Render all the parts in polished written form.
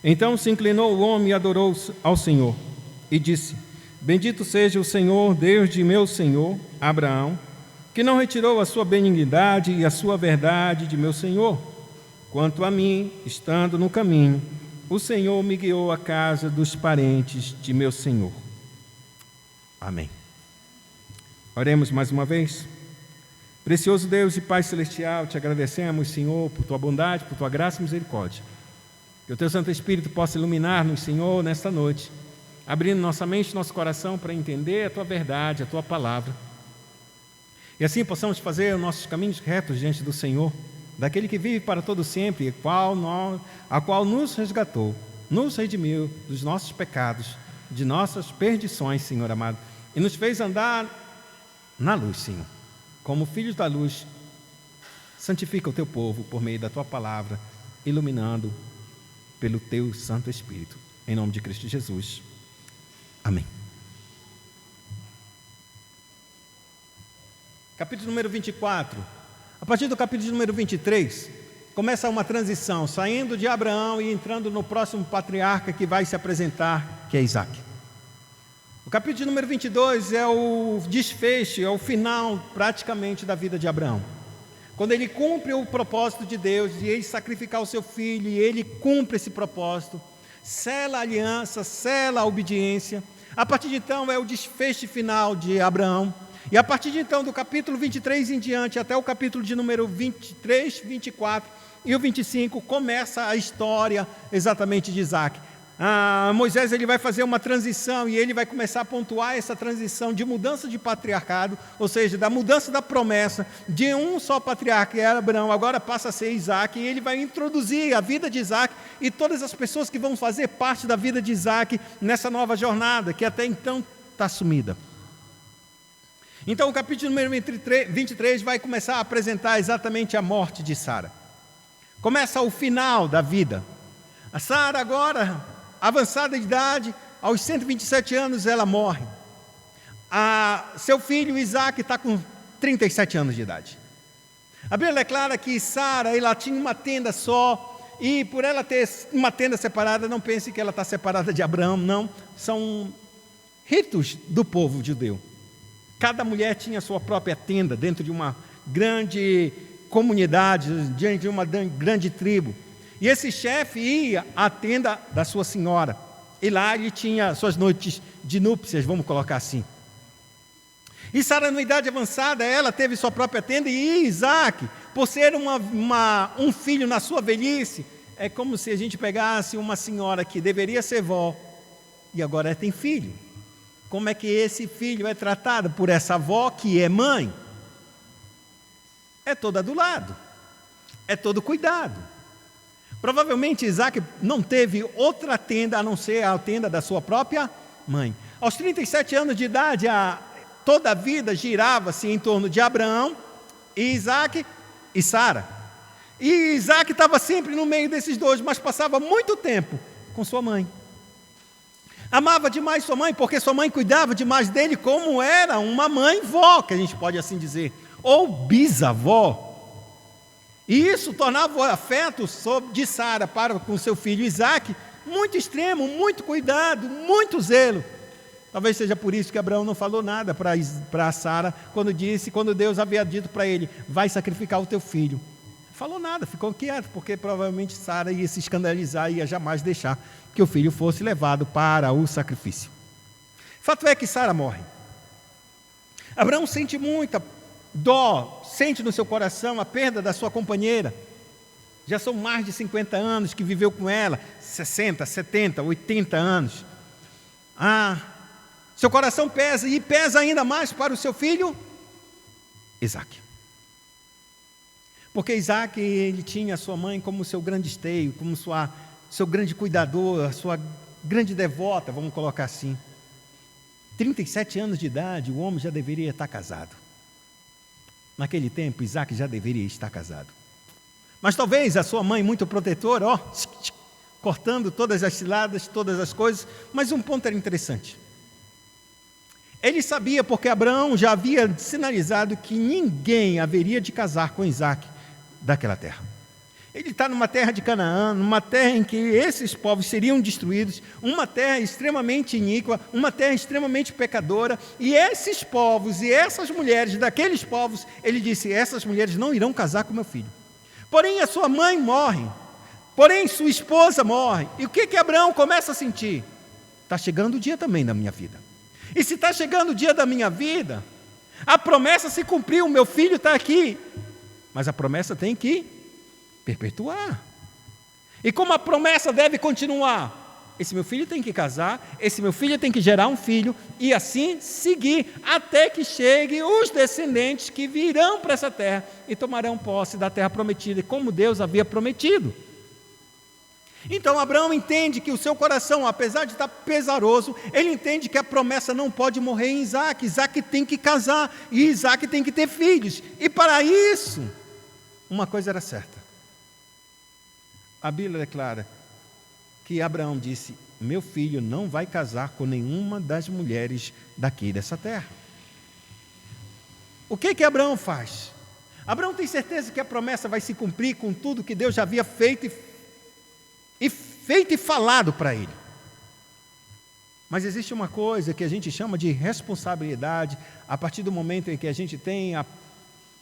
Então se inclinou o homem e adorou ao Senhor, e disse: Bendito seja o Senhor, Deus de meu senhor Abraão, que não retirou a sua benignidade e a sua verdade de meu senhor. Quanto a mim, estando no caminho, o Senhor me guiou à casa dos parentes de meu senhor. Amém. Oremos mais uma vez. Precioso Deus e Pai Celestial, te agradecemos, Senhor, por tua bondade, por tua graça e misericórdia. Que o teu Santo Espírito possa iluminar-nos, Senhor, nesta noite, abrindo nossa mente e nosso coração para entender a tua verdade, a tua palavra. E assim possamos fazer os nossos caminhos retos diante do Senhor, daquele que vive para todo sempre, a qual nos resgatou, nos redimiu dos nossos pecados, de nossas perdições, Senhor amado, e nos fez andar na luz, Senhor. Como filhos da luz, santifica o teu povo por meio da tua palavra, iluminando pelo teu Santo Espírito. Em nome de Cristo Jesus. Amém. Capítulo número 24. A partir do capítulo número 23, começa uma transição, saindo de Abraão e entrando no próximo patriarca que vai se apresentar, que é Isaac. O capítulo número 22 é o desfecho, é o final praticamente da vida de Abraão. Quando ele cumpre o propósito de Deus de ele sacrificar o seu filho, e ele cumpre esse propósito, sela a aliança, sela a obediência. A partir de então é o desfecho final de Abraão. E a partir de então, do capítulo 23 em diante, até o capítulo de número 23, 24 e o 25, começa a história exatamente de Isaac. Moisés ele vai fazer uma transição e ele vai começar a pontuar essa transição de mudança de patriarcado, ou seja, da mudança da promessa de um só patriarca, que era Abraão, agora passa a ser Isaac, e ele vai introduzir a vida de Isaac e todas as pessoas que vão fazer parte da vida de Isaac nessa nova jornada, que até então está sumida. Então o capítulo número 23 vai começar a apresentar exatamente a morte de Sara. Começa o final da vida. A Sara agora, avançada de idade, aos 127 anos ela morre. Seu filho Isaac está com 37 anos de idade. A Bíblia declara que Sara ela tinha uma tenda só, e por ela ter uma tenda separada, não pense que ela está separada de Abraão, não. São ritos do povo judeu. Cada mulher tinha sua própria tenda dentro de uma grande comunidade, diante de uma grande tribo. E esse chefe ia à tenda da sua senhora. E lá ele tinha suas noites de núpcias, vamos colocar assim. E Sara, na idade avançada, ela teve sua própria tenda. E Isaac, por ser um filho na sua velhice, é como se a gente pegasse uma senhora que deveria ser vó e agora tem filho. Como é que esse filho é tratado por essa avó que é mãe? É todo adulado, é todo cuidado. Provavelmente Isaac não teve outra tenda a não ser a tenda da sua própria mãe. Aos 37 anos de idade, toda a vida girava-se em torno de Abraão, Isaac e Sara. E Isaac estava sempre no meio desses dois, mas passava muito tempo com sua mãe. Amava demais sua mãe, porque sua mãe cuidava demais dele, como era uma mãe-vó, que a gente pode assim dizer, ou bisavó. E isso tornava o afeto de Sara para com seu filho Isaac muito extremo, muito cuidado, muito zelo. Talvez seja por isso que Abraão não falou nada para Sara quando Deus havia dito para ele: vai sacrificar o teu filho. Falou nada, ficou quieto, porque provavelmente Sara ia se escandalizar e ia jamais deixar que o filho fosse levado para o sacrifício. Fato é que Sara morre. Abraão sente muita dó, sente no seu coração a perda da sua companheira. Já são mais de 50 anos que viveu com ela, 60, 70, 80 anos. Seu coração pesa, e pesa ainda mais para o seu filho Isaac. Porque Isaac, ele tinha a sua mãe como seu grande esteio, como seu grande cuidador, a sua grande devota, vamos colocar assim. 37 anos de idade, o homem já deveria estar casado. Naquele tempo, Isaac já deveria estar casado. Mas talvez a sua mãe, muito protetora, cortando todas as ciladas, todas as coisas, mas um ponto era interessante. Ele sabia, porque Abraão já havia sinalizado que ninguém haveria de casar com Isaac daquela terra. Ele está numa terra de Canaã, numa terra em que esses povos seriam destruídos, uma terra extremamente iníqua, uma terra extremamente pecadora, e esses povos e essas mulheres daqueles povos, ele disse, essas mulheres não irão casar com meu filho. Porém, a sua mãe morre, porém, sua esposa morre. E o que Abraão começa a sentir? Está chegando o dia também da minha vida. E se está chegando o dia da minha vida, a promessa se cumpriu, o meu filho está aqui, mas a promessa tem que perpetuar. E como a promessa deve continuar? Esse meu filho tem que casar, esse meu filho tem que gerar um filho, e assim seguir, até que cheguem os descendentes que virão para essa terra e tomarão posse da terra prometida, como Deus havia prometido. Então Abraão entende que o seu coração, apesar de estar pesaroso, ele entende que a promessa não pode morrer em Isaque. Isaque tem que casar, e Isaque tem que ter filhos, e para isso, uma coisa era certa. A Bíblia declara que Abraão disse, meu filho não vai casar com nenhuma das mulheres daqui dessa terra. O que Abraão faz? Abraão tem certeza que a promessa vai se cumprir com tudo que Deus já havia feito e falado para ele. Mas existe uma coisa que a gente chama de responsabilidade, a partir do momento em que a gente tem a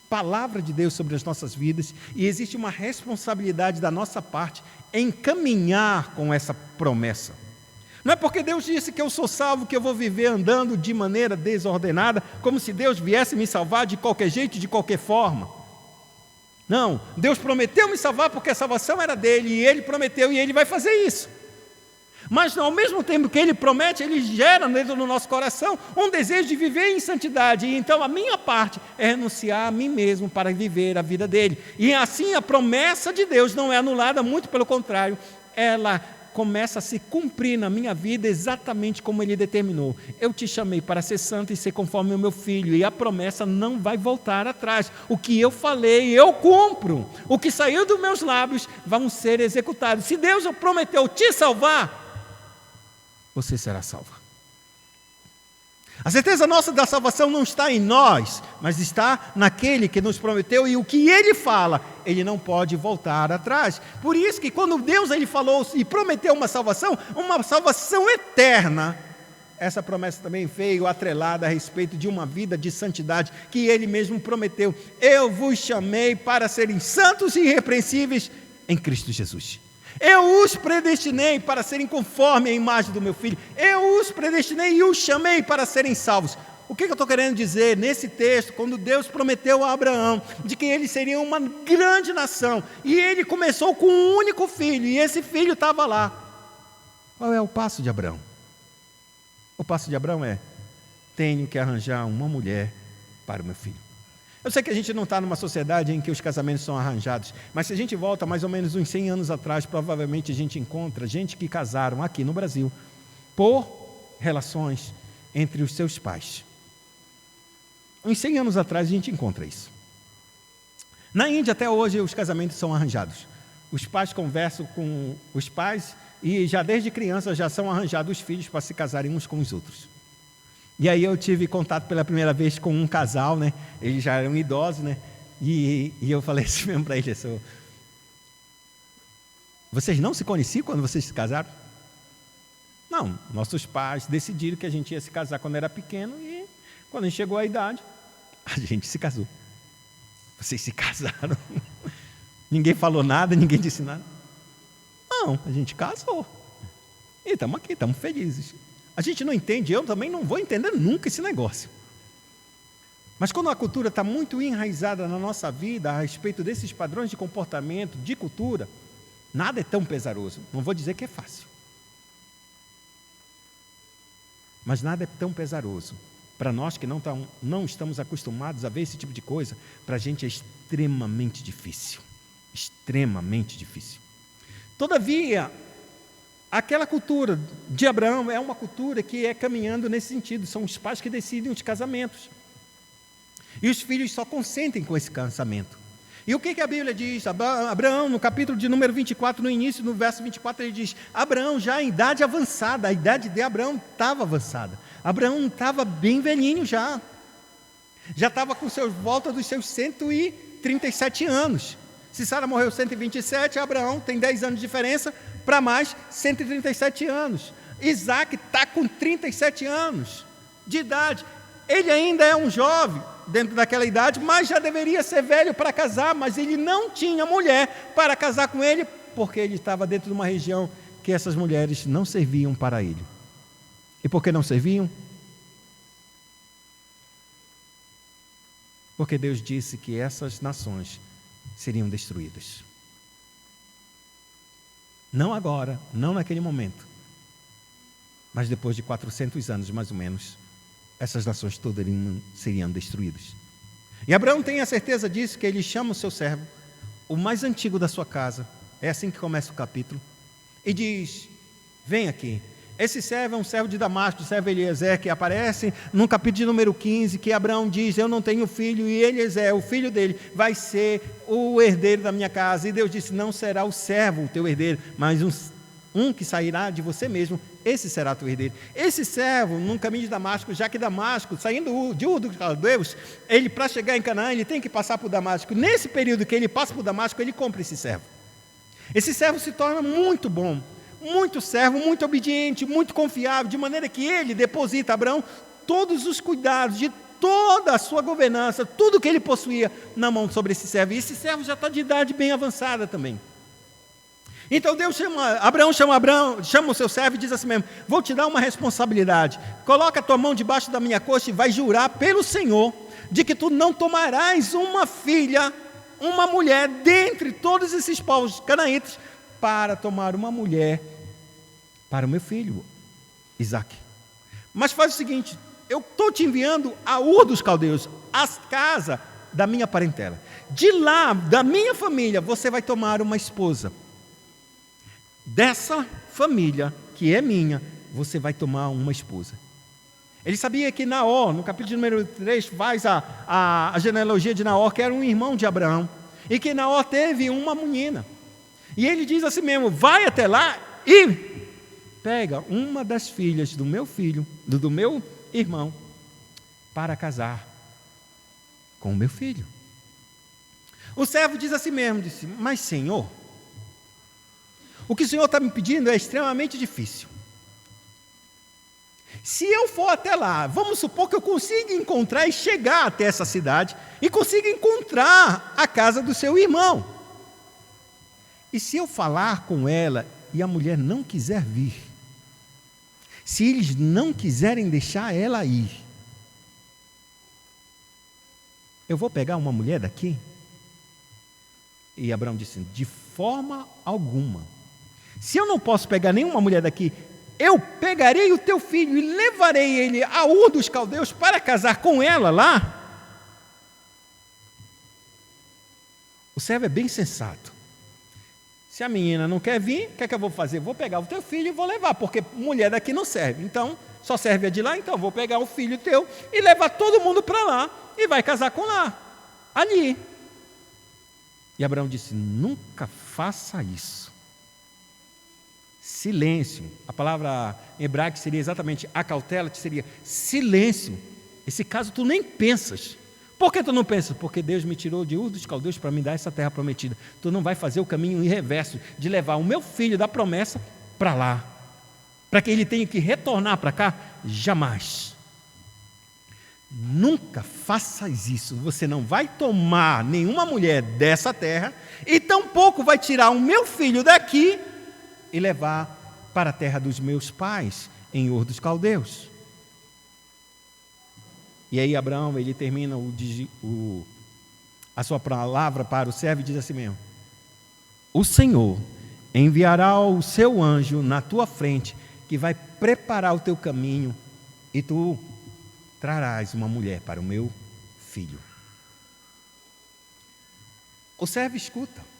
palavra de Deus sobre as nossas vidas, e existe uma responsabilidade da nossa parte em caminhar com essa promessa. Não é porque Deus disse que eu sou salvo, que eu vou viver andando de maneira desordenada, como se Deus viesse me salvar de qualquer jeito, de qualquer forma. Não, Deus prometeu me salvar porque a salvação era dele, e ele prometeu, e ele vai fazer isso. Mas ao mesmo tempo que ele promete, ele gera dentro do nosso coração um desejo de viver em santidade. E então a minha parte é renunciar a mim mesmo para viver a vida dele. E assim a promessa de Deus não é anulada, muito pelo contrário, ela começa a se cumprir na minha vida exatamente como ele determinou. Eu te chamei para ser santo e ser conforme o meu filho, e a promessa não vai voltar atrás. O que eu falei, eu cumpro. O que saiu dos meus lábios vão ser executados. Se Deus prometeu te salvar, você será salva. A certeza nossa da salvação não está em nós, mas está naquele que nos prometeu, e o que ele fala, ele não pode voltar atrás. Por isso que quando Deus ele falou e prometeu uma salvação eterna, essa promessa também veio atrelada a respeito de uma vida de santidade, que ele mesmo prometeu, eu vos chamei para serem santos e irrepreensíveis em Cristo Jesus. Eu os predestinei para serem conforme a imagem do meu filho. Eu os predestinei e os chamei para serem salvos. O que eu estou querendo dizer nesse texto, quando Deus prometeu a Abraão de que ele seria uma grande nação, e ele começou com um único filho, e esse filho estava lá. Qual é o passo de Abraão? O passo de Abraão é, tenho que arranjar uma mulher para o meu filho. Eu sei que a gente não está numa sociedade em que os casamentos são arranjados, mas se a gente volta mais ou menos uns 100 anos atrás, provavelmente a gente encontra gente que casaram aqui no Brasil por relações entre os seus pais. Uns 100 anos atrás a gente encontra isso. Na Índia até hoje os casamentos são arranjados. Os pais conversam com os pais e já desde criança já são arranjados os filhos para se casarem uns com os outros. E aí eu tive contato pela primeira vez com um casal, né? Eles já eram idosos, né? E eu falei assim mesmo para eles, vocês não se conheciam quando vocês se casaram? Não, nossos pais decidiram que a gente ia se casar quando era pequeno, e quando a gente chegou à idade, a gente se casou. Vocês se casaram? Ninguém falou nada, ninguém disse nada. Não, a gente casou. E estamos aqui, estamos felizes. A gente não entende, eu também não vou entender nunca esse negócio. Mas quando a cultura está muito enraizada na nossa vida a respeito desses padrões de comportamento, de cultura, nada é tão pesaroso. Não vou dizer que é fácil. Mas nada é tão pesaroso. Para nós que não estamos acostumados a ver esse tipo de coisa, para a gente é extremamente difícil. Extremamente difícil. Todavia, aquela cultura de Abraão é uma cultura que é caminhando nesse sentido. São os pais que decidem os casamentos. E os filhos só consentem com esse casamento. E o que a Bíblia diz? Abraão, no capítulo de número 24, no início, no verso 24, ele diz, Abraão já em idade avançada, a idade de Abraão estava avançada. Abraão estava bem velhinho já. Já estava com volta dos seus 137 anos. Se Sara morreu 127, Abraão tem 10 anos de diferença, para mais 137 anos. Isaac está com 37 anos de idade. Ele ainda é um jovem dentro daquela idade, mas já deveria ser velho para casar, mas ele não tinha mulher para casar com ele, porque ele estava dentro de uma região que essas mulheres não serviam para ele. E por que não serviam? Porque Deus disse que essas nações seriam destruídas. Não agora, não naquele momento, mas depois de 400 anos, mais ou menos, essas nações todas seriam destruídas. E Abraão tem a certeza disso, que ele chama o seu servo, o mais antigo da sua casa, é assim que começa o capítulo, e diz: vem aqui. Esse servo é um servo de Damasco, o servo Eliezer, que aparece no capítulo de número 15, que Abraão diz: eu não tenho filho, e Eliezer, o filho dele, vai ser o herdeiro da minha casa. E Deus disse: não será o servo o teu herdeiro, mas um que sairá de você mesmo, esse será teu herdeiro. Esse servo, no caminho de Damasco, já que Damasco, saindo de Ur dos Caldeus, ele, para chegar em Canaã, ele tem que passar por Damasco. Nesse período que ele passa por Damasco, ele compra esse servo. Esse servo se torna muito bom, muito servo, muito obediente, muito confiável, de maneira que ele deposita a Abraão todos os cuidados de toda a sua governança, tudo que ele possuía na mão sobre esse servo. E esse servo já está de idade bem avançada também. Então Abraão chama o seu servo e diz assim mesmo: vou te dar uma responsabilidade, coloca a tua mão debaixo da minha coxa e vai jurar pelo Senhor, de que tu não tomarás uma filha, uma mulher, dentre todos esses povos canaítas, para tomar uma mulher para o meu filho, Isaque. Mas faz o seguinte: eu estou te enviando a Ur dos Caldeus, a casa da minha parentela. De lá, da minha família, você vai tomar uma esposa. Dessa família, que é minha, você vai tomar uma esposa. Ele sabia que Naor, no capítulo número 3, faz a genealogia de Naor, que era um irmão de Abraão, e que Naor teve uma menina. E ele diz assim mesmo: vai até lá e pega uma das filhas do meu filho, do meu irmão, para casar com o meu filho. O servo diz assim mesmo, disse: mas Senhor, o que o Senhor está me pedindo é extremamente difícil. Se eu for até lá, vamos supor que eu consiga encontrar e chegar até essa cidade e consiga encontrar a casa do seu irmão. E se eu falar com ela e a mulher não quiser vir, se eles não quiserem deixar ela ir, eu vou pegar uma mulher daqui? E Abraão disse: de forma alguma. Se eu não posso pegar nenhuma mulher daqui, eu pegarei o teu filho e levarei ele a Ur dos Caldeus para casar com ela lá. O servo é bem sensato. Se a menina não quer vir, o que é que eu vou fazer? Vou pegar o teu filho e vou levar, porque mulher daqui não serve. Então, só serve a de lá, então vou pegar o filho teu e levar todo mundo para lá e vai casar com lá, ali. E Abraão disse: nunca faça isso. Silêncio. A palavra hebraica seria exatamente acautela, seria silêncio. Esse caso tu nem pensas. Por que tu não pensas? Porque Deus me tirou de Ur dos Caldeus para me dar essa terra prometida. Tu não vai fazer o caminho reverso de levar o meu filho da promessa para lá, para que ele tenha que retornar para cá? Jamais. Nunca faças isso. Você não vai tomar nenhuma mulher dessa terra e tampouco vai tirar o meu filho daqui e levar para a terra dos meus pais, em Ur dos Caldeus. E aí Abraão, ele termina a sua palavra para o servo e diz assim mesmo: o Senhor enviará o seu anjo na tua frente, que vai preparar o teu caminho, e tu trarás uma mulher para o meu filho. O servo escuta.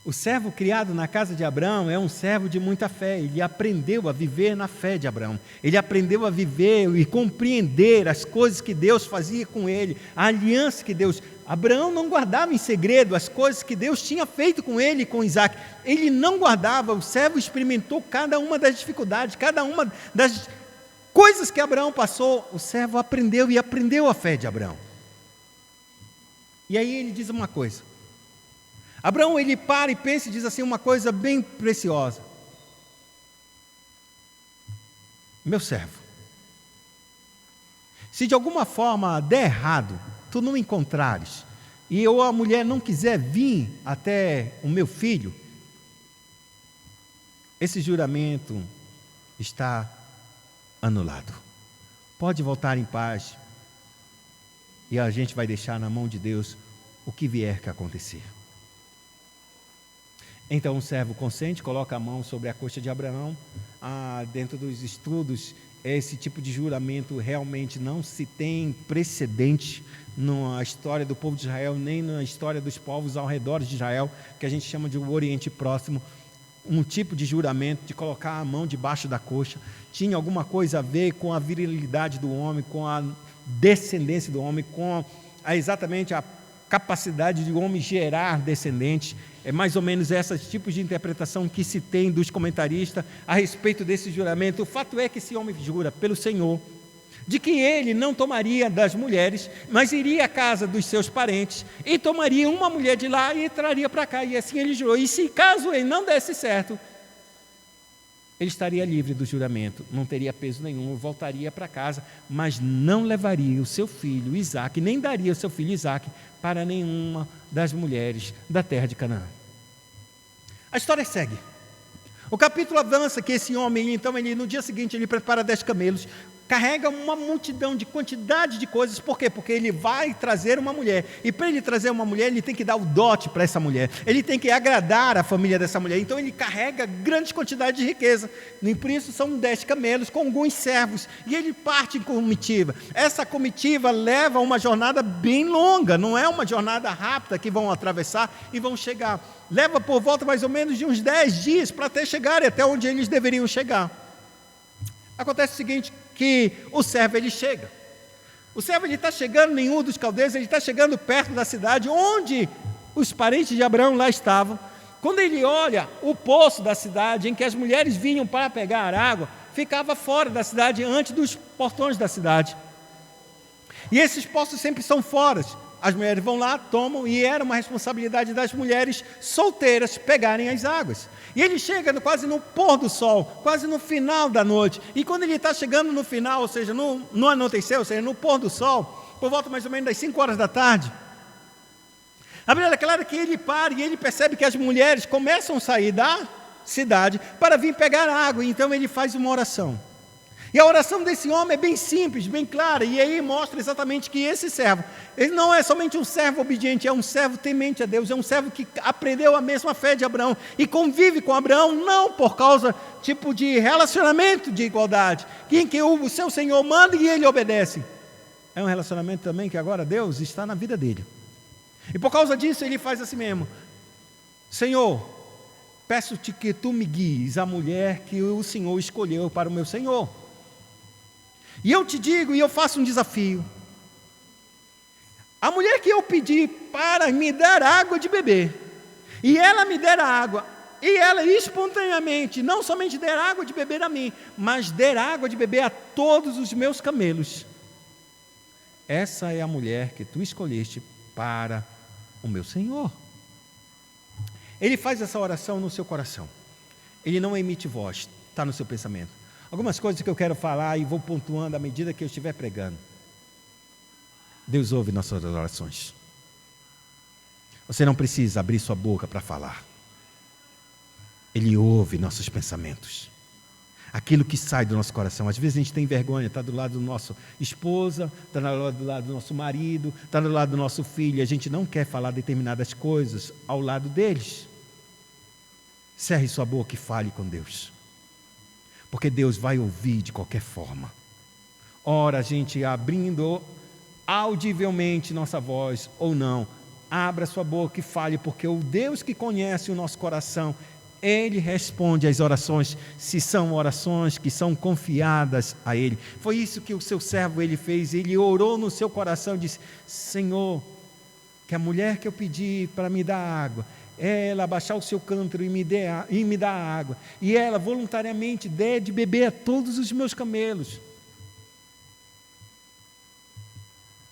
O servo criado na casa de Abraão é um servo de muita fé. Ele aprendeu a viver na fé de Abraão. Ele aprendeu a viver e compreender as coisas que Deus fazia com ele, a aliança que Deus... Abraão não guardava em segredo as coisas que Deus tinha feito com ele e com Isaque. Ele não guardava. O servo experimentou cada uma das dificuldades, cada uma das coisas que Abraão passou. O servo aprendeu e aprendeu a fé de Abraão. E aí ele diz uma coisa: Abraão, ele para e pensa e diz assim uma coisa bem preciosa: meu servo, se de alguma forma der errado, tu não encontrares, e ou a mulher não quiser vir até o meu filho, esse juramento está anulado. Pode voltar em paz, e a gente vai deixar na mão de Deus o que vier que acontecer. Então o servo consente, coloca a mão sobre a coxa de Abraão. Dentro dos estudos, esse tipo de juramento realmente não se tem precedente na história do povo de Israel, nem na história dos povos ao redor de Israel, que a gente chama de o Oriente Próximo. Um tipo de juramento de colocar a mão debaixo da coxa tinha alguma coisa a ver com a virilidade do homem, com a descendência do homem, com exatamente a capacidade de o homem gerar descendentes. É mais ou menos esses tipos de interpretação que se tem dos comentaristas a respeito desse juramento. O fato é que esse homem jura pelo Senhor de que ele não tomaria das mulheres, mas iria à casa dos seus parentes e tomaria uma mulher de lá e traria para cá. E assim ele jurou. E se caso ele não desse certo, ele estaria livre do juramento, não teria peso nenhum, voltaria para casa, mas não levaria o seu filho Isaque, nem daria o seu filho Isaque para nenhuma das mulheres da terra de Canaã. A história segue. O capítulo avança que esse homem, então, no dia seguinte, ele prepara 10 camelos, carrega uma multidão de quantidade de coisas. Por quê? Porque ele vai trazer uma mulher, e para ele trazer uma mulher, ele tem que dar o dote para essa mulher, ele tem que agradar a família dessa mulher. Então ele carrega grandes quantidades de riqueza, e por isso são 10 camelos com alguns servos, e ele parte em comitiva. Essa comitiva leva uma jornada bem longa, não é uma jornada rápida que vão atravessar e vão chegar. Leva por volta mais ou menos de uns 10 dias para até chegarem até onde eles deveriam chegar. Acontece o seguinte, que o servo ele chega. O servo está chegando em Ur dos Caldeus, ele está chegando perto da cidade onde os parentes de Abraão lá estavam. Quando ele olha o poço da cidade, em que as mulheres vinham para pegar água, ficava fora da cidade, antes dos portões da cidade. E esses poços sempre são fora. As mulheres vão lá, tomam, e era uma responsabilidade das mulheres solteiras pegarem as águas. E ele chega quase no pôr do sol, quase no final da noite. E quando ele está chegando no final, ou seja, no anoitecer, ou seja, no pôr do sol, por volta mais ou menos das 5 horas da tarde, a Bíblia declara que ele para e ele percebe que as mulheres começam a sair da cidade para vir pegar água. Então ele faz uma oração. E a oração desse homem é bem simples, bem clara, e aí mostra exatamente que esse servo, ele não é somente um servo obediente, é um servo temente a Deus, é um servo que aprendeu a mesma fé de Abraão e convive com Abraão, não por causa tipo de relacionamento de igualdade, em que o seu Senhor manda e ele obedece. É um relacionamento também que agora Deus está na vida dele. E por causa disso ele faz assim mesmo: Senhor, peço-te que tu me guies a mulher que o Senhor escolheu para o meu Senhor. E eu te digo, e eu faço um desafio: a mulher que eu pedi para me dar água de beber, e ela me der a água, e ela espontaneamente, não somente der água de beber a mim, mas der água de beber a todos os meus camelos, essa é a mulher que tu escolheste para o meu Senhor. Ele faz essa oração no seu coração, ele não emite voz, está no seu pensamento. Algumas coisas que eu quero falar e vou pontuando à medida que eu estiver pregando. Deus ouve nossas orações. Você não precisa abrir sua boca para falar. Ele ouve nossos pensamentos. Aquilo que sai do nosso coração. Às vezes a gente tem vergonha, está do lado do nosso esposa, está do lado do nosso marido, está do lado do nosso filho, e a gente não quer falar determinadas coisas ao lado deles. Cerre sua boca e fale com Deus. Porque Deus vai ouvir de qualquer forma. Ora, a gente abrindo audivelmente nossa voz ou não, abra sua boca e fale, porque o Deus que conhece o nosso coração, Ele responde às orações, se são orações que são confiadas a Ele. Foi isso que o seu servo ele fez, ele orou no seu coração e disse: Senhor, que a mulher que eu pedi para me dar água, ela abaixar o seu cântaro e me dar água, e ela voluntariamente der de beber a todos os meus camelos.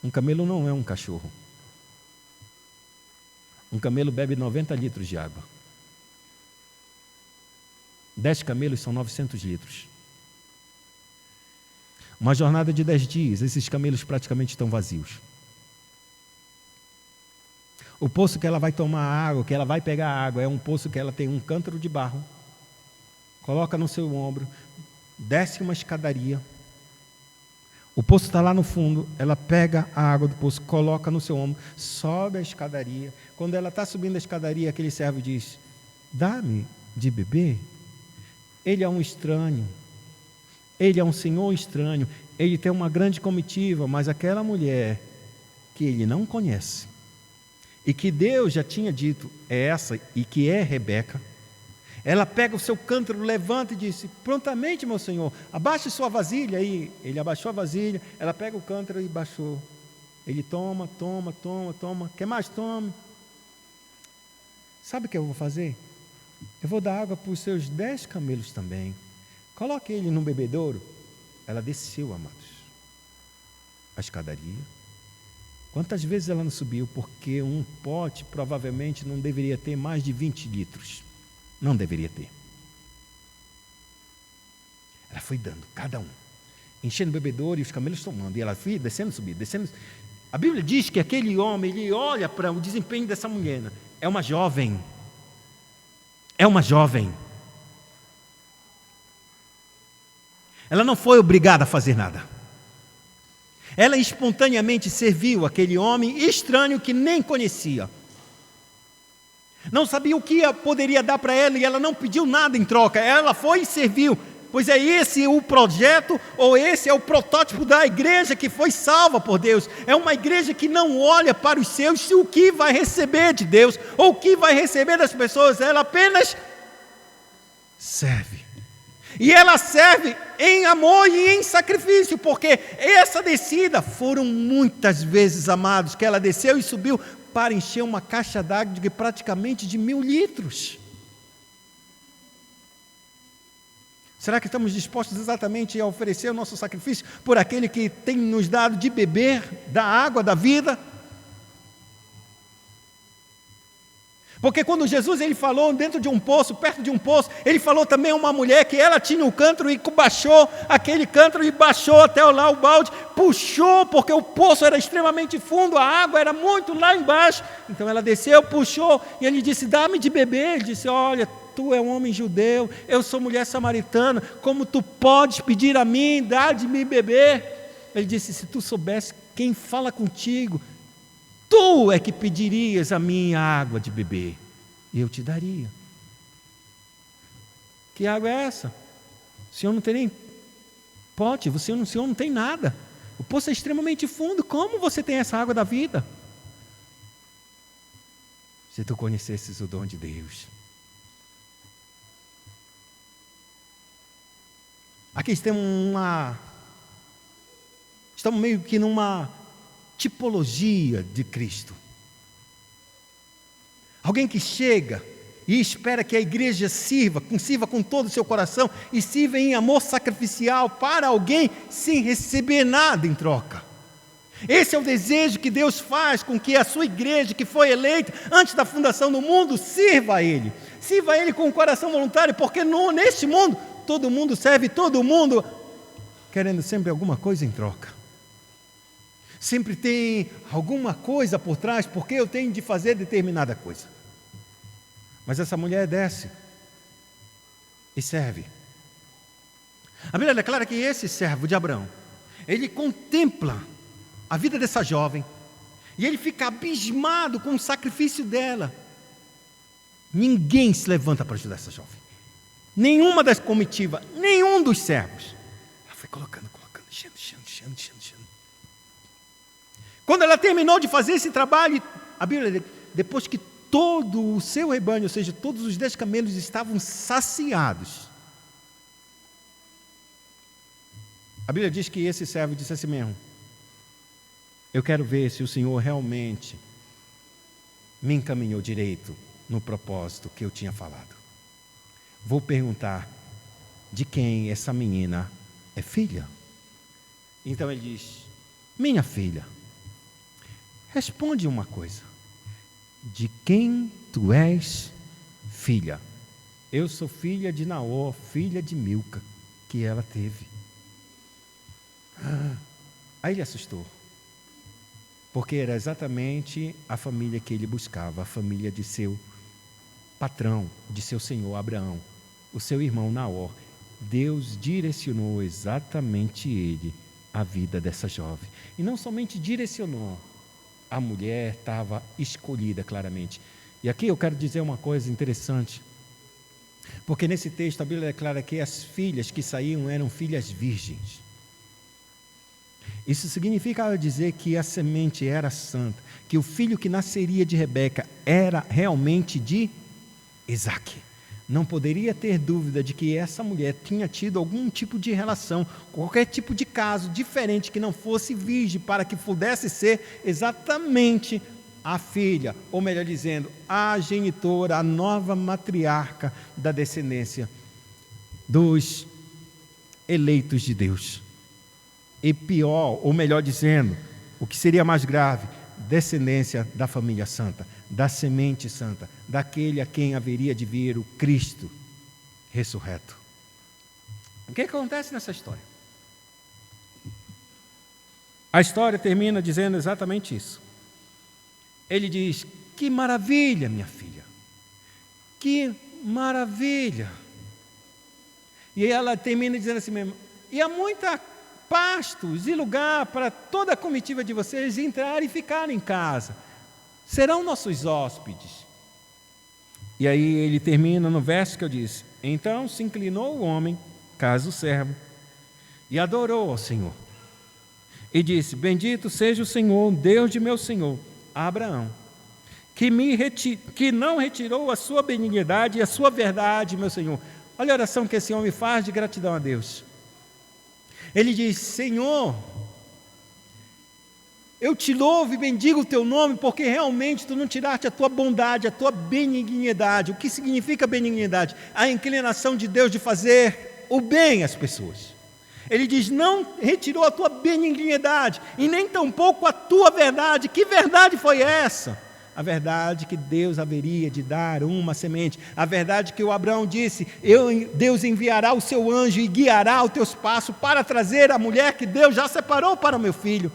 Um camelo não é um cachorro. Um camelo bebe 90 litros de água. 10 camelos são 900 litros. Uma jornada de 10 dias, esses camelos praticamente estão vazios. O poço que ela vai tomar água, que ela vai pegar água, é um poço que ela tem um cântaro de barro, coloca no seu ombro, desce uma escadaria. O poço está lá no fundo, ela pega a água do poço, coloca no seu ombro, sobe a escadaria. Quando ela está subindo a escadaria, aquele servo diz: dá-me de beber. Ele é um estranho, ele é um senhor estranho, ele tem uma grande comitiva, mas aquela mulher que ele não conhece, e que Deus já tinha dito é essa, e que é Rebeca, ela pega o seu cântaro, levanta e disse: prontamente, meu senhor, abaixe sua vasilha. Aí ele abaixou a vasilha, ela pega o cântaro e baixou. Ele toma, quer mais? Tome. Sabe o que eu vou fazer? Eu vou dar água para os seus 10 camelos também. Coloque ele num bebedouro. Ela desceu, amados, a escadaria. Quantas vezes ela não subiu? Porque um pote provavelmente não deveria ter mais de 20 litros. Não deveria ter. Ela foi dando, cada um, enchendo o bebedouro e os camelos tomando. E ela foi descendo, subindo, descendo. A Bíblia diz que aquele homem, ele olha para o desempenho dessa mulher. É uma jovem. É uma jovem. Ela não foi obrigada a fazer nada. Ela espontaneamente serviu aquele homem estranho que nem conhecia. Não sabia o que poderia dar para ela e ela não pediu nada em troca. Ela foi e serviu. Pois é esse o projeto, ou esse é o protótipo da igreja que foi salva por Deus. É uma igreja que não olha para os seus se o que vai receber de Deus, ou o que vai receber das pessoas. Ela apenas serve. E ela serve em amor e em sacrifício, porque essa descida foram muitas vezes, amados, que ela desceu e subiu para encher uma caixa d'água de praticamente de 1000 litros. Será que estamos dispostos exatamente a oferecer o nosso sacrifício por aquele que tem nos dado de beber da água da vida? Porque quando Jesus ele falou dentro de um poço, perto de um poço, ele falou também a uma mulher que ela tinha um cântaro e baixou aquele cântaro e baixou até lá o balde, puxou, porque o poço era extremamente fundo, a água era muito lá embaixo. Então ela desceu, puxou, e ele disse: dá-me de beber. Ele disse: olha, tu é um homem judeu, eu sou mulher samaritana, como tu podes pedir a mim, dá de me beber? Ele disse: se tu soubesse quem fala contigo, tu é que pedirias a minha água de beber, e eu te daria. Que água é essa? O senhor não tem nem pote, o senhor não tem nada. O poço é extremamente fundo, como você tem essa água da vida? Se tu conhecesses o dom de Deus. Aqui estamos meio que numa tipologia de Cristo. Alguém que chega e espera que a igreja sirva com todo o seu coração e sirva em amor sacrificial para alguém sem receber nada em troca. Esse é o desejo que Deus faz com que a sua igreja, que foi eleita antes da fundação do mundo, sirva a Ele. Sirva a Ele com o coração voluntário, porque neste mundo, todo mundo serve todo mundo, querendo sempre alguma coisa em troca. Sempre tem alguma coisa por trás, porque eu tenho de fazer determinada coisa. Mas essa mulher desce e serve. A Bíblia declara que esse servo de Abraão, ele contempla a vida dessa jovem, e ele fica abismado com o sacrifício dela. Ninguém se levanta para ajudar essa jovem. Nenhuma das comitivas, nenhum dos servos. Ela foi colocando, enchendo. Quando ela terminou de fazer esse trabalho, a Bíblia, depois que todo o seu rebanho, ou seja, todos os 10 camelos estavam saciados, a Bíblia diz que esse servo disse assim mesmo: eu quero ver se o Senhor realmente me encaminhou direito no propósito que eu tinha falado. Vou perguntar de quem essa menina é filha. Então ele diz: minha filha, responde uma coisa. de quem tu és filha? Eu sou filha de Naor, filha de Milca, que ela teve. Aí ele assustou, porque era exatamente a família que ele buscava, a família de seu patrão, de seu senhor Abraão, o seu irmão Naor. Deus direcionou exatamente ele, a vida dessa jovem. E não somente direcionou, a mulher estava escolhida claramente. E aqui eu quero dizer uma coisa interessante, porque nesse texto a Bíblia declara que as filhas que saíam eram filhas virgens. Isso significa dizer que a semente era santa, que o filho que nasceria de Rebeca era realmente de Isaque. Não poderia ter dúvida de que essa mulher tinha tido algum tipo de relação, qualquer tipo de caso diferente que não fosse virgem, para que pudesse ser exatamente a filha, ou melhor dizendo, a genitora, a nova matriarca da descendência dos eleitos de Deus. E pior, ou melhor dizendo, o que seria mais grave, descendência da família santa, da semente santa, daquele a quem haveria de vir o Cristo ressurreto. O que acontece nessa história? A história termina dizendo exatamente isso. Ele diz: que maravilha, minha filha, que maravilha. E ela termina dizendo assim mesmo: e há muita pastos e lugar para toda a comitiva de vocês entrar e ficar em casa. Serão nossos hóspedes. E aí ele termina no verso que eu disse: então se inclinou o homem, caso servo, e adorou ao Senhor. E disse: bendito seja o Senhor, Deus de meu Senhor Abraão, que não retirou a sua benignidade e a sua verdade, meu Senhor. Olha a oração que esse homem faz de gratidão a Deus. Ele diz: Senhor, eu te louvo e bendigo o teu nome, porque realmente tu não tiraste a tua bondade, a tua benignidade. O que significa benignidade? A inclinação de Deus de fazer o bem às pessoas. Ele diz: não retirou a tua benignidade e nem tampouco a tua verdade. Que verdade foi essa? A verdade que Deus haveria de dar uma semente. A verdade que o Abraão disse: Deus enviará o seu anjo e guiará os teus passos para trazer a mulher que Deus já separou para o meu filho.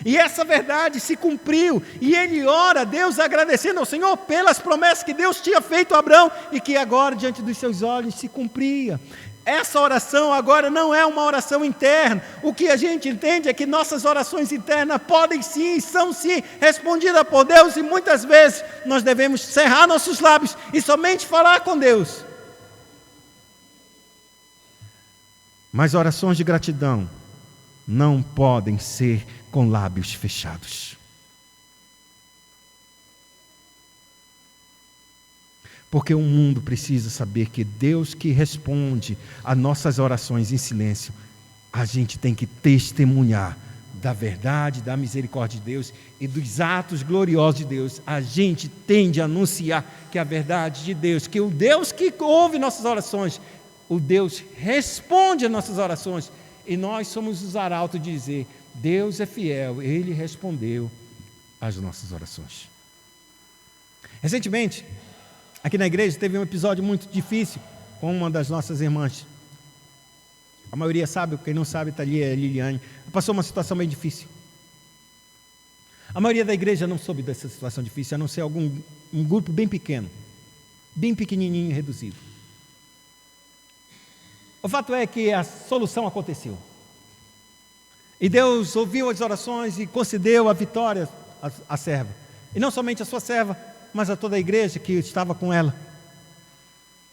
E essa verdade se cumpriu, e ele ora a Deus agradecendo ao Senhor pelas promessas que Deus tinha feito a Abraão e que agora diante dos seus olhos se cumpria. Essa oração agora não é uma oração interna. O que a gente entende é que nossas orações internas podem sim, são sim, respondidas por Deus, e muitas vezes nós devemos cerrar nossos lábios e somente falar com Deus. Mas orações de gratidão não podem ser com lábios fechados. Porque o mundo precisa saber que Deus que responde a nossas orações em silêncio, a gente tem que testemunhar da verdade, da misericórdia de Deus e dos atos gloriosos de Deus. A gente tem de anunciar que a verdade de Deus, que o Deus que ouve nossas orações, o Deus responde às nossas orações, e nós somos os arautos de dizer: Deus é fiel, Ele respondeu às nossas orações. Recentemente, aqui na igreja teve um episódio muito difícil com uma das nossas irmãs. A maioria sabe, quem não sabe está ali, é a Liliane. Passou uma situação bem difícil. A maioria da igreja não soube dessa situação difícil, a não ser um grupo bem pequeno, bem pequenininho e reduzido. O fato é que a solução aconteceu. E Deus ouviu as orações e concedeu a vitória à serva. E não somente a sua serva, mas a toda a igreja que estava com ela.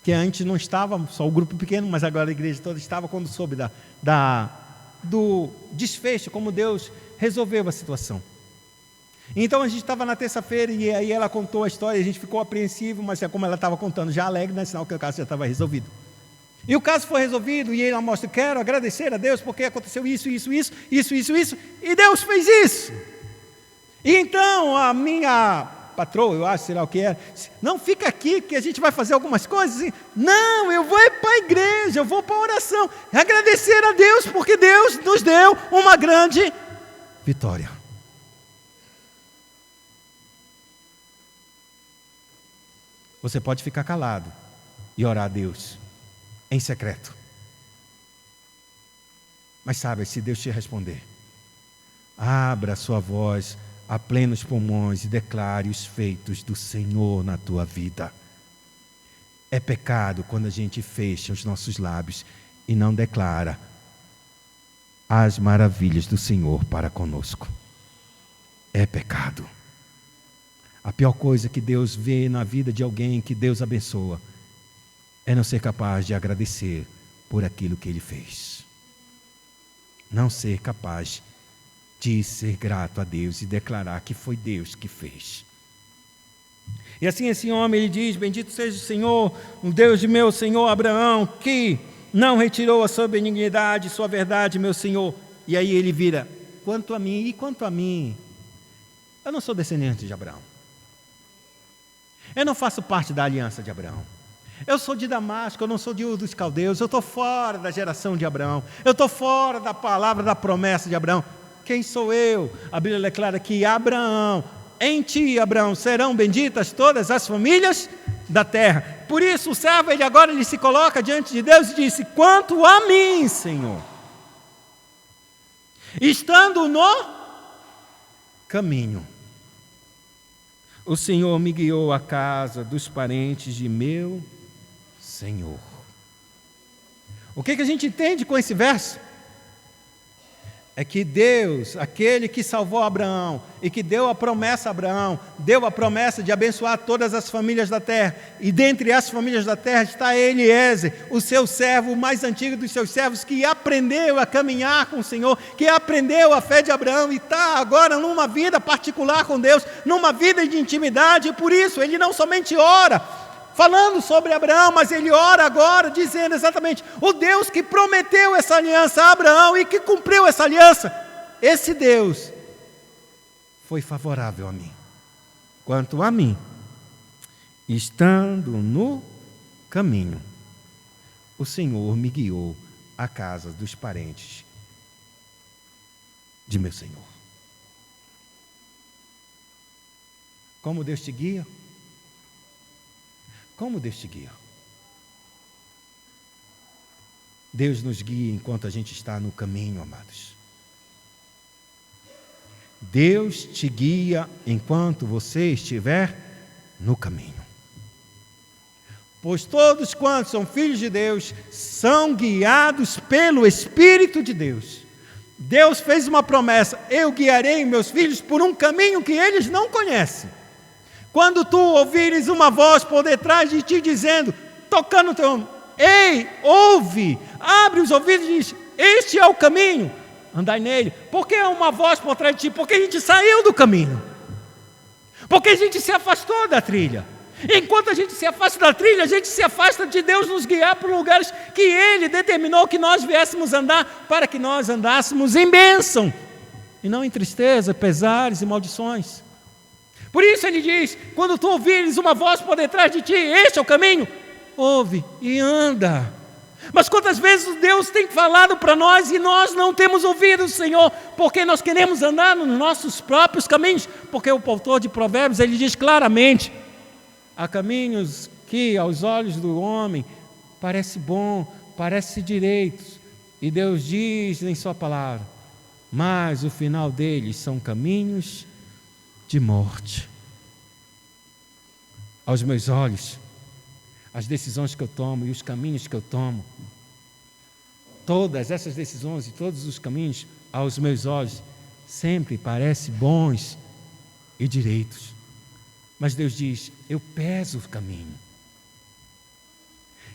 Que antes não estava, só o grupo pequeno, mas agora a igreja toda estava quando soube do desfecho, como Deus resolveu a situação. Então a gente estava na terça-feira e aí ela contou a história e a gente ficou apreensivo, mas como ela estava contando já alegre, né, sinal que o caso já estava resolvido. E o caso foi resolvido e ela mostra: quero agradecer a Deus porque aconteceu isso, e Deus fez isso. E então a minha patroa, eu acho, sei lá o que era, não, fica aqui que a gente vai fazer algumas coisas. Não, eu vou para a igreja, eu vou para a oração, agradecer a Deus porque Deus nos deu uma grande vitória. Você pode ficar calado e orar a Deus em secreto. Mas sabe, se Deus te responder, abra a sua voz a plenos pulmões e declare os feitos do Senhor na tua vida. É pecado quando a gente fecha os nossos lábios e não declara as maravilhas do Senhor para conosco. É pecado. A pior coisa que Deus vê na vida de alguém que Deus abençoa é não ser capaz de agradecer por aquilo que Ele fez. Não ser capaz de ser grato a Deus e declarar que foi Deus que fez. E assim esse homem, ele diz: bendito seja o Senhor, o Deus de meu Senhor Abraão, que não retirou a sua benignidade, sua verdade, meu Senhor. E aí ele vira: quanto a mim, eu não sou descendente de Abraão. Eu não faço parte da aliança de Abraão. Eu sou de Damasco, eu não sou de Ur dos Caldeus, eu estou fora da geração de Abraão, eu estou fora da palavra, da promessa de Abraão. Quem sou eu? A Bíblia declara que Abraão, em ti, Abraão, serão benditas todas as famílias da terra. Por isso o servo, ele se coloca diante de Deus e disse: quanto a mim, Senhor, estando no caminho, o Senhor me guiou à casa dos parentes de meu Senhor. O que a gente entende com esse verso? É que Deus, aquele que salvou Abraão e que deu a promessa a Abraão, deu a promessa de abençoar todas as famílias da terra, e dentre as famílias da terra está Eliezer, o seu servo, o mais antigo dos seus servos, que aprendeu a caminhar com o Senhor, que aprendeu a fé de Abraão e está agora numa vida particular com Deus, numa vida de intimidade, e por isso ele não somente ora falando sobre Abraão, mas ele ora agora dizendo exatamente: o Deus que prometeu essa aliança a Abraão e que cumpriu essa aliança, esse Deus foi favorável a mim. Quanto a mim, estando no caminho, o Senhor me guiou à casa dos parentes de meu Senhor. Como Deus te guia? Como Deus te guia? Deus nos guia enquanto a gente está no caminho, amados. Deus te guia enquanto você estiver no caminho. Pois todos quantos são filhos de Deus são guiados pelo Espírito de Deus. Deus fez uma promessa: eu guiarei meus filhos por um caminho que eles não conhecem. Quando tu ouvires uma voz por detrás de ti dizendo, tocando o teu ombro: ei, ouve, abre os ouvidos e diz: este é o caminho, andai nele. Por que é uma voz por trás de ti? Porque a gente saiu do caminho, porque a gente se afastou da trilha. Enquanto a gente se afasta da trilha, a gente se afasta de Deus nos guiar por lugares que Ele determinou que nós viéssemos andar, para que nós andássemos em bênção e não em tristeza, pesares e maldições. Por isso ele diz: quando tu ouvires uma voz por detrás de ti, este é o caminho, ouve e anda. Mas quantas vezes Deus tem falado para nós e nós não temos ouvido o Senhor, porque nós queremos andar nos nossos próprios caminhos? Porque o autor de Provérbios, ele diz claramente: há caminhos que aos olhos do homem parece bom, parece direitos, e Deus diz em sua palavra, mas o final deles são caminhos de morte. Aos meus olhos, as decisões que eu tomo e os caminhos que eu tomo, todas essas decisões e todos os caminhos, aos meus olhos, sempre parecem bons e direitos. Mas Deus diz: eu peso o caminho.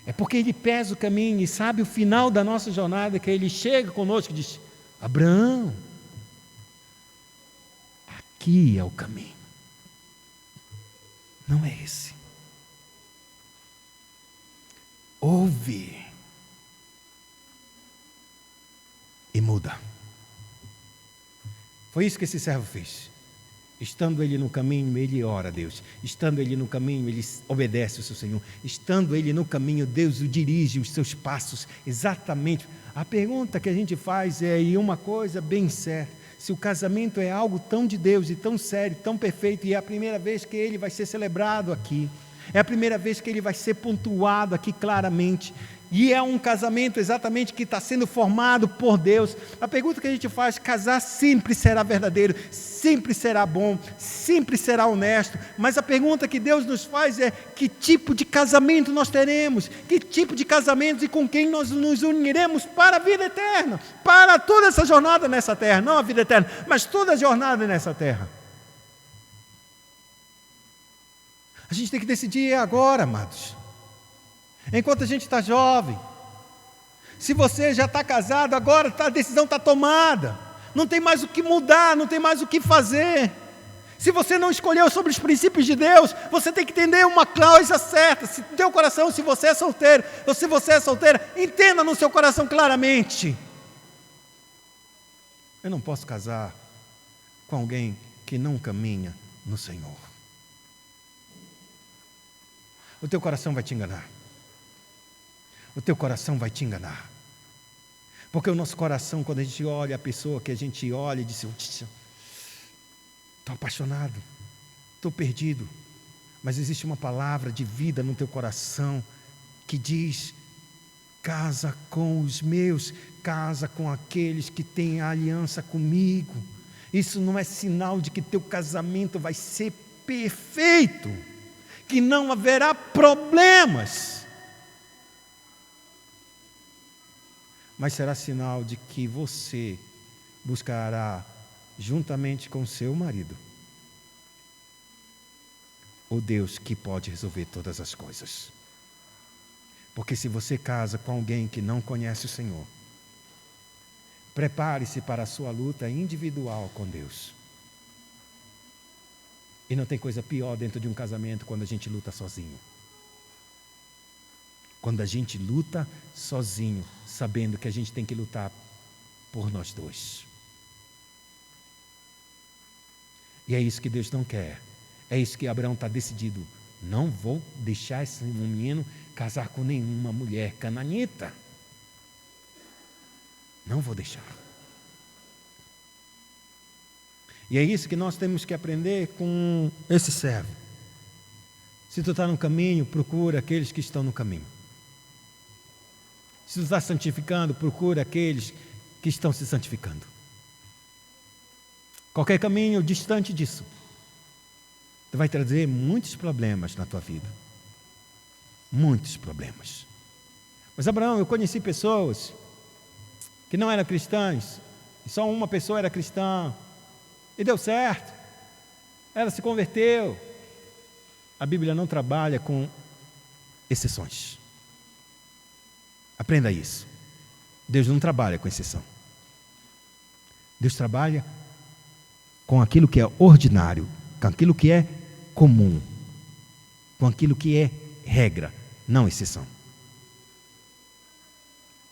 É porque Ele pesa o caminho e sabe o final da nossa jornada, que Ele chega conosco e diz: Abraão, aqui é o caminho, não é esse. Ouve e muda. Foi isso que esse servo fez. Estando ele no caminho, ele ora a Deus. Estando ele no caminho, ele obedece ao seu Senhor. Estando ele no caminho, Deus o dirige os seus passos exatamente. A pergunta que a gente faz é, e uma coisa bem certa: se o casamento é algo tão de Deus e tão sério, tão perfeito, e é a primeira vez que ele vai ser celebrado aqui, É a primeira vez que ele vai ser pontuado aqui claramente. E é um casamento exatamente que está sendo formado por Deus. A pergunta que a gente faz: casar sempre será verdadeiro, sempre será bom, sempre será honesto. Mas a pergunta que Deus nos faz é: que tipo de casamento nós teremos? Que tipo de casamento e com quem nós nos uniremos para a vida eterna? Para toda essa jornada nessa terra, não a vida eterna, mas toda a jornada nessa terra. A gente tem que decidir agora, amados. Enquanto a gente está jovem. Se você já está casado, agora a decisão está tomada. Não tem mais o que mudar, não tem mais o que fazer. Se você não escolheu sobre os princípios de Deus, você tem que entender uma coisa certa. Se teu coração, se você é solteiro, ou se você é solteira, entenda no seu coração claramente: eu não posso casar com alguém que não caminha no Senhor. O teu coração vai te enganar. O teu coração vai te enganar. Porque o nosso coração, quando a gente olha a pessoa que a gente olha e diz: estou apaixonado, estou perdido. Mas existe uma palavra de vida no teu coração que diz: casa com os meus, casa com aqueles que têm aliança comigo. Isso não é sinal de que teu casamento vai ser perfeito, que não haverá problemas. Mas será sinal de que você buscará, juntamente com seu marido, o Deus que pode resolver todas as coisas. Porque se você casa com alguém que não conhece o Senhor, prepare-se para a sua luta individual com Deus. E não tem coisa pior dentro de um casamento quando a gente luta sozinho. Quando a gente luta sozinho, sabendo que a gente tem que lutar por nós dois. E é isso que Deus não quer. É isso que Abraão está decidido. Não vou deixar esse menino casar com nenhuma mulher cananita. Não vou deixar. E é isso que nós temos que aprender com esse servo. Se tu está no caminho, procura aqueles que estão no caminho. Se tu está santificando, procura aqueles que estão se santificando. Qualquer caminho distante disso, tu vai trazer muitos problemas na tua vida. Muitos problemas. Mas Abraão, eu conheci pessoas que não eram cristãs, e só uma pessoa era cristã, e deu certo. Ela se converteu. A Bíblia não trabalha com exceções. Aprenda isso. Deus não trabalha com exceção. Deus trabalha com aquilo que é ordinário, com aquilo que é comum, com aquilo que é regra, não exceção.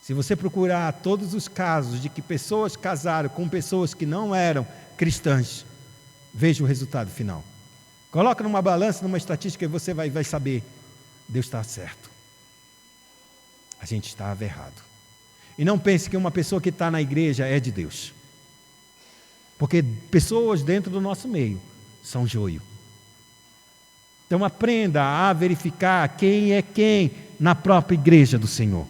Se você procurar todos os casos de que pessoas casaram com pessoas que não eram cristãs, veja o resultado final. Coloca numa balança, numa estatística, e você vai saber: Deus está certo. A gente estava errado. E não pense que uma pessoa que está na igreja é de Deus. Porque pessoas dentro do nosso meio são joio. Então aprenda a verificar quem é quem na própria igreja do Senhor.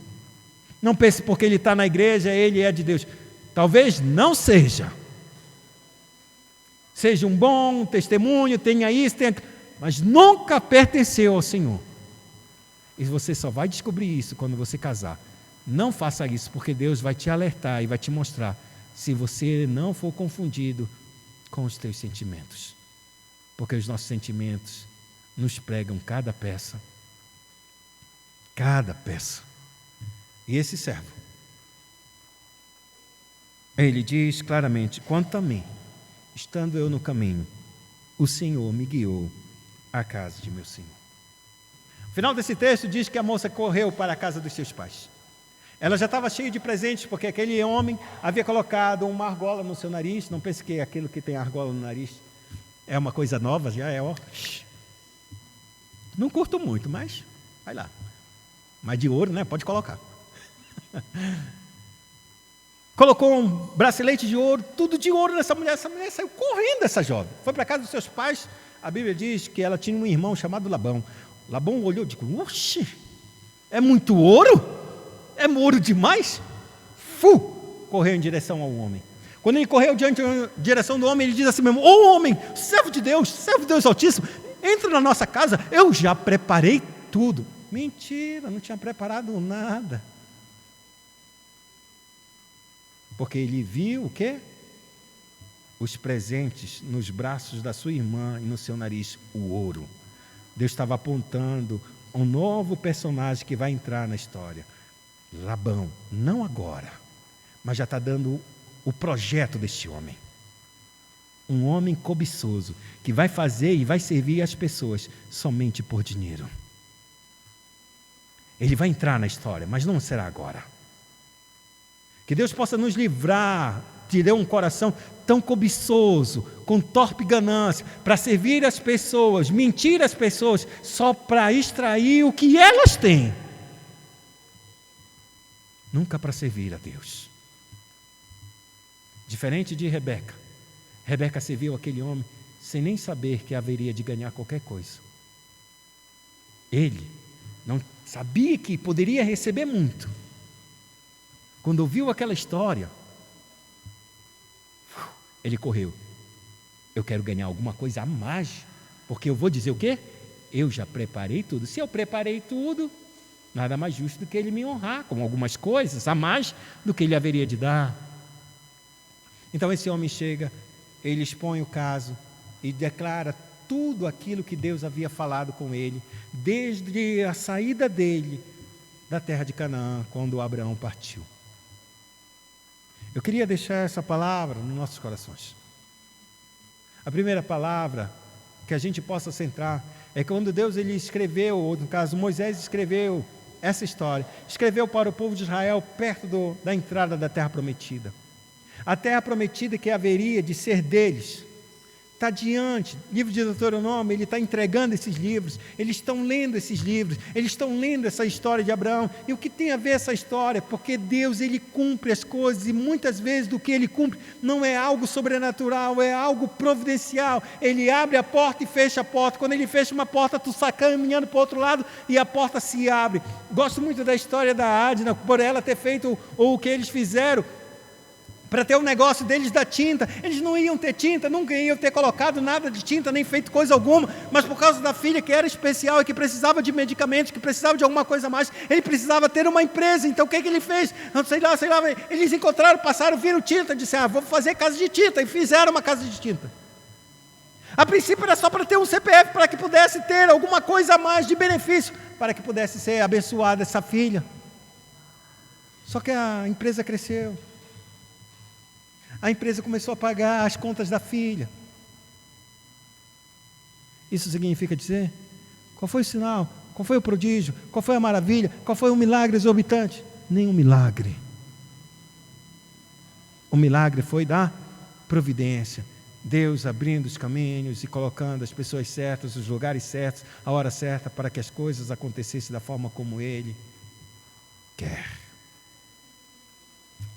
Não pense porque ele está na igreja, ele é de Deus. Talvez não seja. Seja um bom testemunho, tenha isso, tenha aquilo, mas nunca pertenceu ao Senhor. E você só vai descobrir isso quando você casar. Não faça isso, porque Deus vai te alertar e vai te mostrar se você não for confundido com os teus sentimentos. Porque os nossos sentimentos nos pregam cada peça. Cada peça. E esse servo, ele diz claramente: quanto a mim, estando eu no caminho, o Senhor me guiou à casa de meu Senhor. O final desse texto diz que a moça correu para a casa dos seus pais. Ela já estava cheia de presentes, porque aquele homem havia colocado uma argola no seu nariz. Não pense que aquilo que tem argola no nariz é uma coisa nova, já é, ó. Não curto muito, mas vai lá. Mas de ouro, né? Pode colocar. Colocou um bracelete de ouro, tudo de ouro nessa mulher. Essa mulher saiu correndo, essa jovem. Foi para a casa dos seus pais. A Bíblia diz que ela tinha um irmão chamado Labão. Labão olhou e disse: oxe, é muito ouro? É ouro demais? Correu em direção ao homem. Quando ele correu em direção do homem, ele diz assim mesmo: ô homem, servo de Deus Altíssimo, entra na nossa casa, eu já preparei tudo. Mentira, não tinha preparado nada. Porque ele viu o quê? Os presentes nos braços da sua irmã e no seu nariz, o ouro. Deus estava apontando um novo personagem que vai entrar na história. Labão, não agora, mas já está dando o projeto deste homem. Um homem cobiçoso, que vai fazer e vai servir as pessoas somente por dinheiro. Ele vai entrar na história, mas não será agora. Que Deus possa nos livrar de ter um coração tão cobiçoso, com torpe ganância, para servir as pessoas, mentir às pessoas, só para extrair o que elas têm. Nunca para servir a Deus. Diferente de Rebeca. Rebeca serviu aquele homem sem nem saber que haveria de ganhar qualquer coisa. Ele não sabia que poderia receber muito. Quando ouviu aquela história, ele correu. Eu quero ganhar alguma coisa a mais, porque eu vou dizer o quê? Eu já preparei tudo. Se eu preparei tudo, nada mais justo do que ele me honrar com algumas coisas a mais do que ele haveria de dar. Então esse homem chega, ele expõe o caso e declara tudo aquilo que Deus havia falado com ele, desde a saída dele da terra de Canaã, quando Abraão partiu. Eu queria deixar essa palavra nos nossos corações. A primeira palavra que a gente possa centrar é quando Deus ele escreveu, ou no caso Moisés escreveu essa história, escreveu para o povo de Israel perto da entrada da terra prometida. A terra prometida que haveria de ser deles. Está diante, livro de Deuteronômio, ele está entregando esses livros, eles estão lendo esses livros, eles estão lendo essa história de Abraão. E o que tem a ver essa história? Porque Deus, ele cumpre as coisas, e muitas vezes do que ele cumpre não é algo sobrenatural, é algo providencial. Ele abre a porta e fecha a porta. Quando ele fecha uma porta, tu sai caminhando para o outro lado e a porta se abre. Gosto muito da história da Adna, por ela ter feito o que eles fizeram, para ter o negócio deles da tinta. Eles não iam ter tinta, nunca iam ter colocado nada de tinta, nem feito coisa alguma, mas por causa da filha que era especial e que precisava de medicamentos, que precisava de alguma coisa a mais, ele precisava ter uma empresa. Então o que ele fez? Sei lá, eles encontraram, passaram, viram tinta, disseram: vou fazer casa de tinta, e fizeram uma casa de tinta. A princípio era só para ter um CPF, para que pudesse ter alguma coisa a mais de benefício, para que pudesse ser abençoada essa filha. Só que a empresa cresceu. A empresa começou a pagar as contas da filha. Isso significa dizer: qual foi o sinal? Qual foi o prodígio? Qual foi a maravilha? Qual foi o milagre exorbitante? Nenhum milagre. O milagre foi da providência. Deus abrindo os caminhos e colocando as pessoas certas, os lugares certos, a hora certa, para que as coisas acontecessem da forma como Ele quer.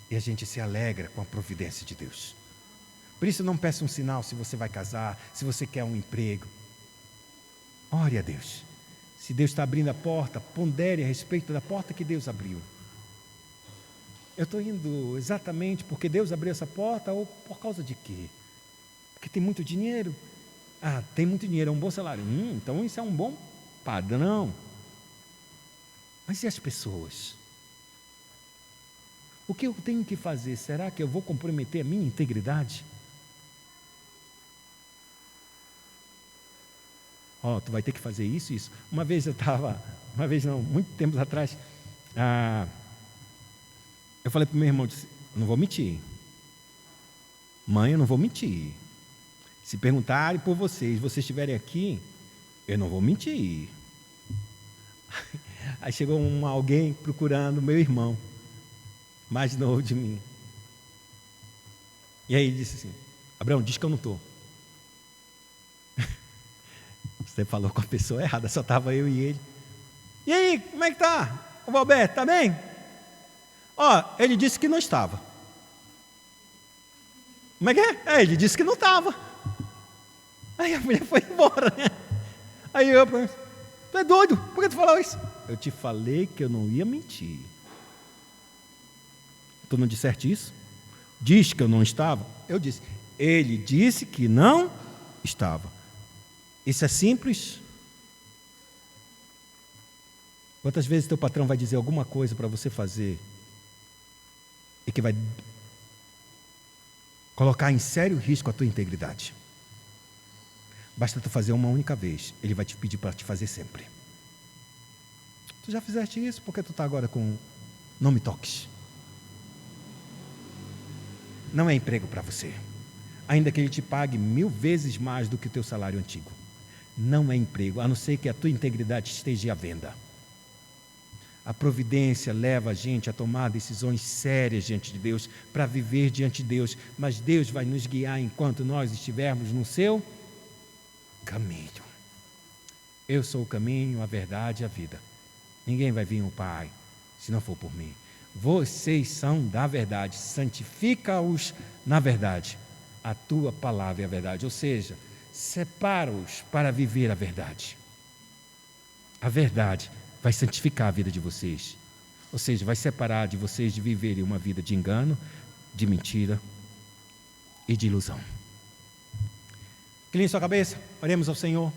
E a gente se alegra com a providência de Deus. Por isso não peça um sinal se você vai casar, se você quer um emprego. Ore a Deus. Se Deus está abrindo a porta, pondere a respeito da porta que Deus abriu. Eu estou indo exatamente porque Deus abriu essa porta, ou por causa de quê? Porque tem muito dinheiro? Ah, tem muito dinheiro, é um bom salário. Então isso é um bom padrão. Mas e as pessoas? O que eu tenho que fazer? Será que eu vou comprometer a minha integridade? Tu vai ter que fazer isso e isso. Muito tempo atrás, eu falei para o meu irmão, disse: eu não vou mentir. Mãe, eu não vou mentir. Se perguntarem por vocês estiverem aqui, eu não vou mentir. Aí chegou alguém procurando meu irmão, mais novo de mim. E aí ele disse assim: Abraão, diz que eu não estou. Você falou com a pessoa errada, só estava eu e ele. E aí, como é que está? O Valberto, está bem? Ele disse que não estava. Como é que é? Ele disse que não estava. Aí a mulher foi embora, né? Aí eu falei: Tu é doido? Por que tu falou isso? Eu te falei que eu não ia mentir. Tu não disseste isso? Diz que eu não estava? Eu disse. Ele disse que não estava. Isso é simples? Quantas vezes teu patrão vai dizer alguma coisa para você fazer e que vai colocar em sério risco a tua integridade? Basta tu fazer uma única vez, ele vai te pedir para te fazer sempre. Tu já fizeste isso? Por que tu está agora com não me toques? Não é emprego para você, ainda que ele te pague 1000 vezes mais do que o teu salário antigo. Não é emprego, a não ser que a tua integridade esteja à venda. A providência leva a gente a tomar decisões sérias diante de Deus, para viver diante de Deus, mas Deus vai nos guiar enquanto nós estivermos no seu caminho. Eu sou o caminho, a verdade e a vida. Ninguém vai vir ao Pai se não for por mim. Vocês são da verdade, santifica-os na verdade. A tua palavra é a verdade, ou seja, separa-os para viver a verdade. A verdade vai santificar a vida de vocês, ou seja, vai separar de vocês de viverem uma vida de engano, de mentira e de ilusão. Incline sua cabeça, oremos ao Senhor.